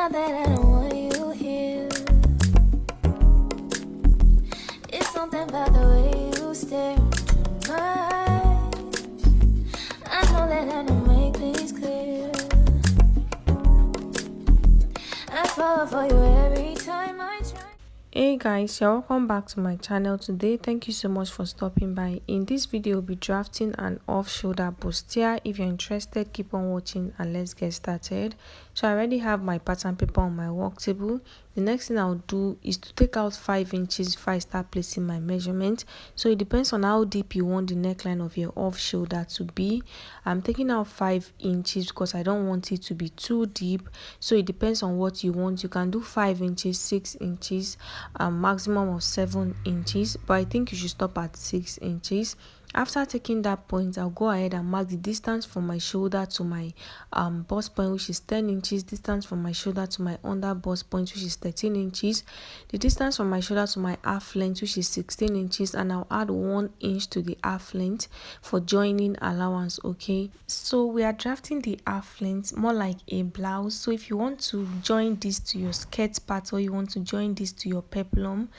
know that I don't want you here. It's something about the way you stare into my eyes. I know that I don't make things clear. I fall for you every time I try. Hey guys, you're welcome back to my channel. Today thank you so much for stopping by. In this video we'll be drafting an off-shoulder bustier. If you're interested, keep on watching and let's get started. So I already have my pattern paper on my work table. The next thing I'll do is to take out 5 inches before I start placing my measurement. So it depends on how deep you want the neckline of your off shoulder to be. I'm taking out 5 inches because I don't want it to be too deep. So it depends on what you want. You can do 5 inches, 6 inches, maximum of 7 inches, but I think you should stop at 6 inches. After taking that point, I'll go ahead and mark the distance from my shoulder to my bust point, which is 10 inches, distance from my shoulder to my under bust point, which is 13 inches, the distance from my shoulder to my half length, which is 16 inches, and I'll add 1 inch to the half length for joining allowance. Okay, so we are drafting the half length more like a blouse. So if you want to join this to your skirt part or you want to join this to your peplum,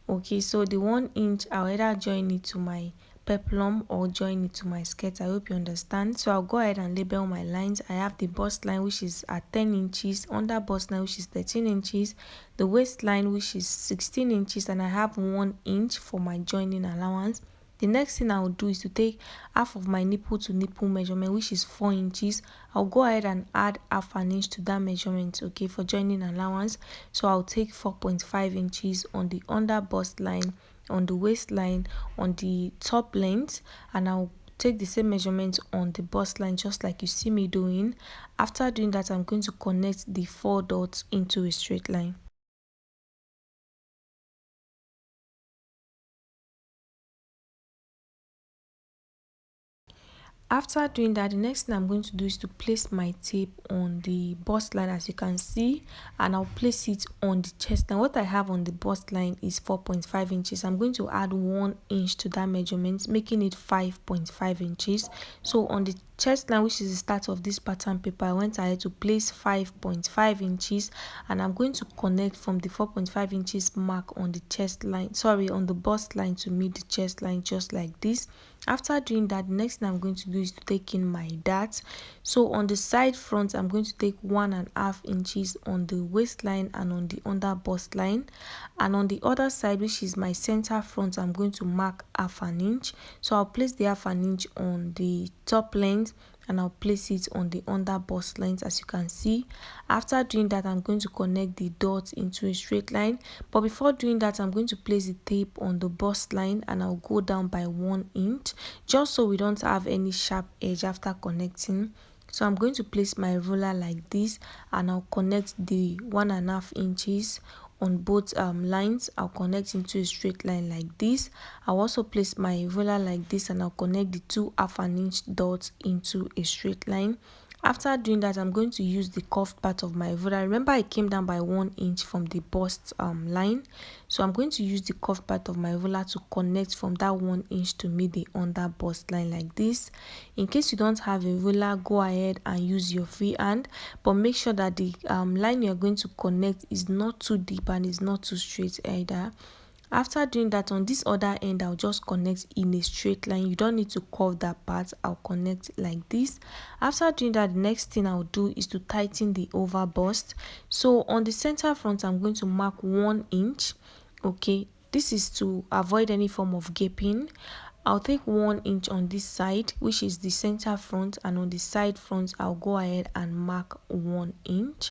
okay, so the 1 inch I'll either join it to my peplum or join it to my skirt. I hope you understand. So I'll go ahead and label my lines. I have the bust line, which is at 10 inches, under bust line, which is 13 inches, the waistline, which is 16 inches, and I have 1 inch for my joining allowance. The next thing I'll do is to take half of my nipple to nipple measurement, which is 4 inches. I'll go ahead and add half an inch to that measurement, okay, for joining allowance. So I'll take 4.5 inches on the under bust line, on the waistline, on the top length, and I'll take the same measurement on the bust line, just like you see me doing. After doing that, I'm going to connect the 4 dots into a straight line. After doing that, the next thing I'm going to do is to place my tape on the bust line, as you can see, and I'll place it on the chest line. What I have on the bust line is 4.5 inches. I'm going to add 1 inch to that measurement, making it 5.5 inches. So on the chest line, which is the start of this pattern paper, I went ahead to place 5.5 inches, and I'm going to connect from the 4.5 inches mark on the chest line, on the bust line, to meet the chest line, just like this. After doing that, the next thing I'm going to do is to take in my dart. So on the side front, I'm going to take 1.5 inches on the waistline and on the under bust line, and on the other side, which is my center front, I'm going to mark half an inch. So I'll place the half an inch on the top length and I'll place it on the under bust length, as you can see. After doing that, I'm going to connect the dots into a straight line, but before doing that, I'm going to place the tape on the bust line and I'll go down by 1 inch, just so we don't have any sharp edge after connecting. So I'm going to place my ruler like this and I'll connect the 1.5 inches on both lines. I'll connect into a straight line like this. I'll also place my ruler like this and I'll connect the 2 half an inch dots into a straight line. After doing that, I'm going to use the curved part of my ruler. Remember, I came down by 1 inch from the bust line, so I'm going to use the curved part of my ruler to connect from that 1 inch to meet the under bust line like this. In case you don't have a ruler, go ahead and use your free hand, but make sure that the line you're going to connect is not too deep and is not too straight either. After doing that, on this other end, I'll just connect in a straight line. You don't need to curve that part. I'll connect like this. After doing that, the next thing I'll do is to tighten the over bust. So on the center front, I'm going to mark 1 inch. Okay, this is to avoid any form of gaping. I'll take 1 inch on this side, which is the center front, and on the side front, I'll go ahead and mark 1 inch.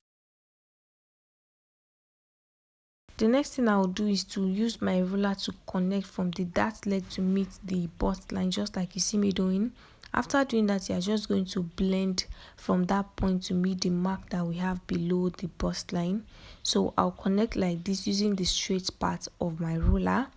The next thing I'll do is to use my ruler to connect from the dart leg to meet the bust line, just like you see me doing. After doing that, you're just going to blend from that point to meet the mark that we have below the bust line. So I'll connect like this using the straight part of my ruler.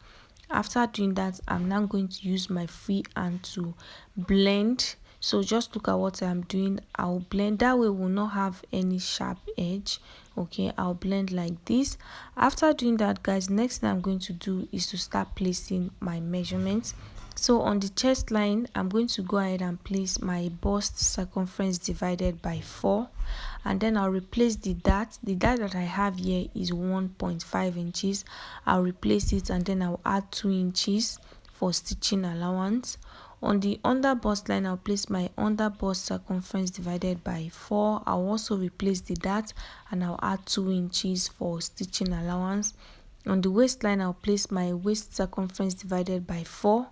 After doing that, I'm now going to use my free hand to blend. So just look at what I'm doing. I'll blend that way, we'll not have any sharp edge. Okay, I'll blend like this. After doing that, guys, next thing I'm going to do is to start placing my measurements. So on the chest line, I'm going to go ahead and place my bust circumference divided by 4, and then I'll replace the dart. The dart that I have here is 1.5 inches. I'll replace it, and then I'll add 2 inches for stitching allowance. On the under bust line, I'll place my under bust circumference divided by 4. I'll also replace the dart, and I'll add 2 inches for stitching allowance. On the waistline, I'll place my waist circumference divided by 4.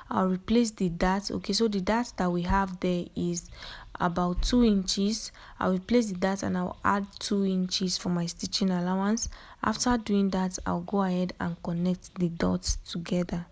I'll replace the dart. Okay, so the dart that we have there is about 2 inches. I'll replace the dart, and I'll add 2 inches for my stitching allowance. After doing that, I'll go ahead and connect the dots together.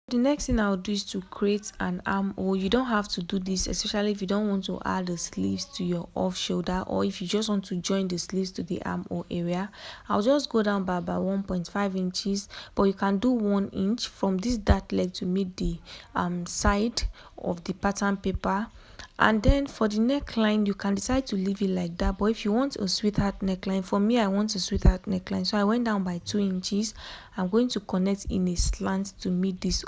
The next thing I'll do is to create an armhole. You don't have to do this, especially if you don't want to add the sleeves to your off shoulder, or if you just want to join the sleeves to the armhole area. I'll just go down by about 1.5 inches, but you can do 1 inch from this dart leg to meet the side of the pattern paper. And then for the neckline, you can decide to leave it like that, but if you want a sweetheart neckline, for me I want a sweetheart neckline, so I went down by 2 inches. I'm going to connect in a slant to meet this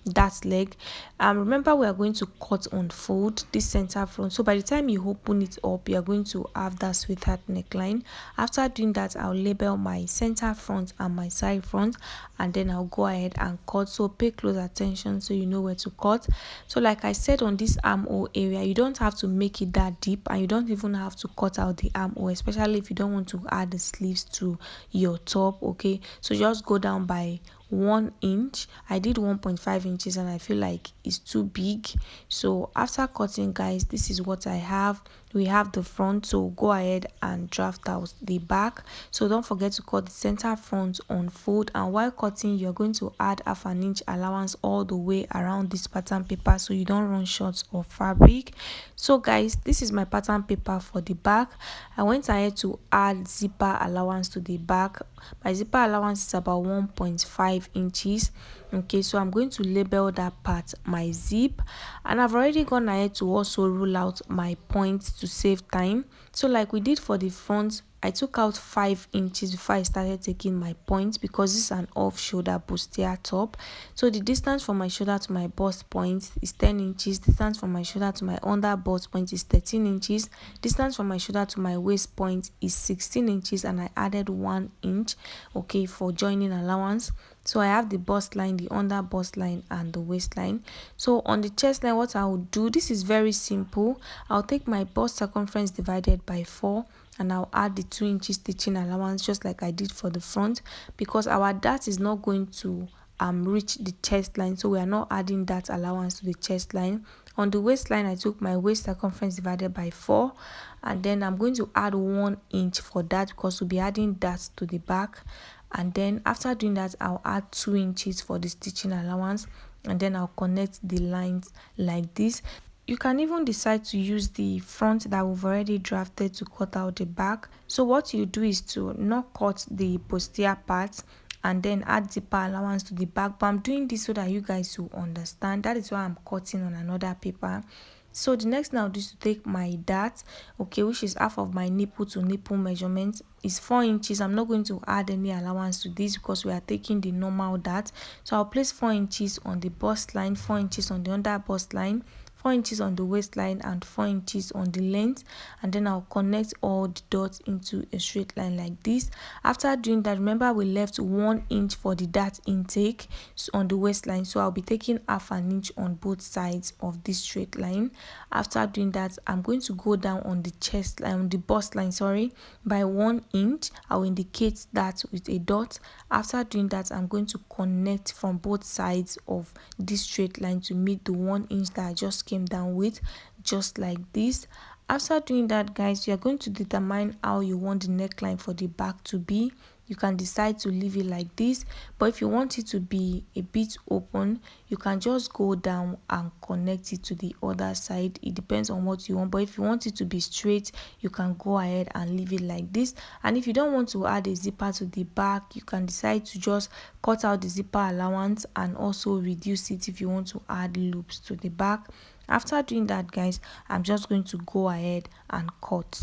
that leg. Remember, we are going to cut unfold this center front, so by the time you open it up, you are going to have that sweetheart neckline. After doing that, I'll label my center front and my side front, and then I'll go ahead and cut. So pay close attention so you know where to cut. So like I said, on this armhole area, you don't have to make it that deep, and you don't even have to cut out the armhole, especially if you don't want to add the sleeves to your top. Okay, so just go down by 1 inch. I did 1.5 inches, and I feel like it's too big. So after cutting, guys, this is what I have. We have the front, so go ahead and draft out the back. So don't forget to cut the center front on fold, and while cutting, you're going to add half an inch allowance all the way around this pattern paper so you don't run short of fabric. So guys, this is my pattern paper for the back. I went ahead to add zipper allowance to the back. My zipper allowance is about 1.5 inches. Okay, so I'm going to label that part my zip, and I've already gone ahead to also rule out my points to save time. So like we did for the front, I took out 5 inches before I started taking my points, because this is an off shoulder bustier top. So the distance from my shoulder to my bust point is 10 inches. Distance from my shoulder to my under bust point is 13 inches. Distance from my shoulder to my waist point is 16 inches, and I added 1 inch, okay, for joining allowance. So I have the bust line, the under bust line, and the waistline. So on the chest line, what I will do, this is very simple. I'll take my bust circumference divided by 4, and I'll add the 2 inches stitching allowance, just like I did for the front, because our dart is not going to reach the chest line, so we are not adding that allowance to the chest line. On the waistline, I took my waist circumference divided by 4, and then I'm going to add 1 inch for that, because we'll be adding that to the back. And then after doing that, I'll add 2 inches for the stitching allowance, and then I'll connect the lines like this. You can even decide to use the front that we've already drafted to cut out the back. So what you do is to not cut the bustier part and then add zipper allowance to the back, but I'm doing this so that you guys will understand. That is why I'm cutting on another paper. So the next thing I'll do is to take my dart, okay, which is half of my nipple to nipple measurement, is 4 inches. I'm not going to add any allowance to this because we are taking the normal dart. So I'll place 4 inches on the bust line, 4 inches on the under bust line, 4 inches on the waistline and 4 inches on the length, and then I'll connect all the dots into a straight line like this. After doing that, remember we left 1 inch for the dart intake on the waistline, so I'll be taking half an inch on both sides of this straight line. After doing that, I'm going to go down on the chest line, on the bust line, sorry, by 1 inch. I'll indicate that with a dot. After doing that, I'm going to connect from both sides of this straight line to meet the 1 inch that I just came down with, just like this. After doing that, guys, you are going to determine how you want the neckline for the back to be. You can decide to leave it like this, but if you want it to be a bit open, you can just go down and connect it to the other side. It depends on what you want, but if you want it to be straight, you can go ahead and leave it like this. And if you don't want to add a zipper to the back, you can decide to just cut out the zipper allowance and also reduce it if you want to add loops to the back. After doing that, guys, I'm just going to go ahead and cut.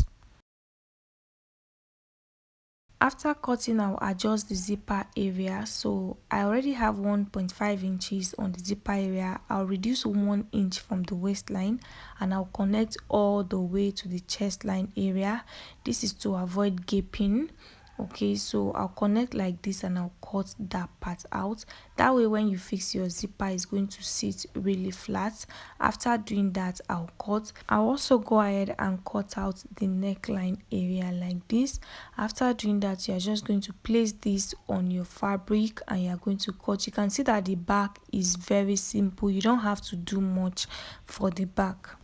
After cutting, I'll adjust the zipper area. So I already have 1.5 inches on the zipper area. I'll reduce 1 inch from the waistline and I'll connect all the way to the chest line area. This is to avoid gaping. Okay, so I'll connect like this and I'll cut that part out. That way when you fix your zipper, it's going to sit really flat. After doing that, I'll cut. I'll also go ahead and cut out the neckline area like this. After doing that, you're just going to place this on your fabric and you're going to cut. You can see that the back is very simple. You don't have to do much for the back.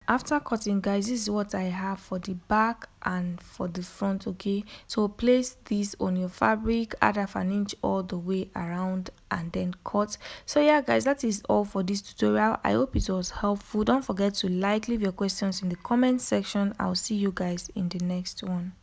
After cutting, guys, this is what I have for the back and for the front. Okay, so place this on your fabric, add half an inch all the way around and then cut. So yeah, guys, that is all for this tutorial. I hope it was helpful. Don't forget to leave your questions in the comment section. I'll see you guys in the next one.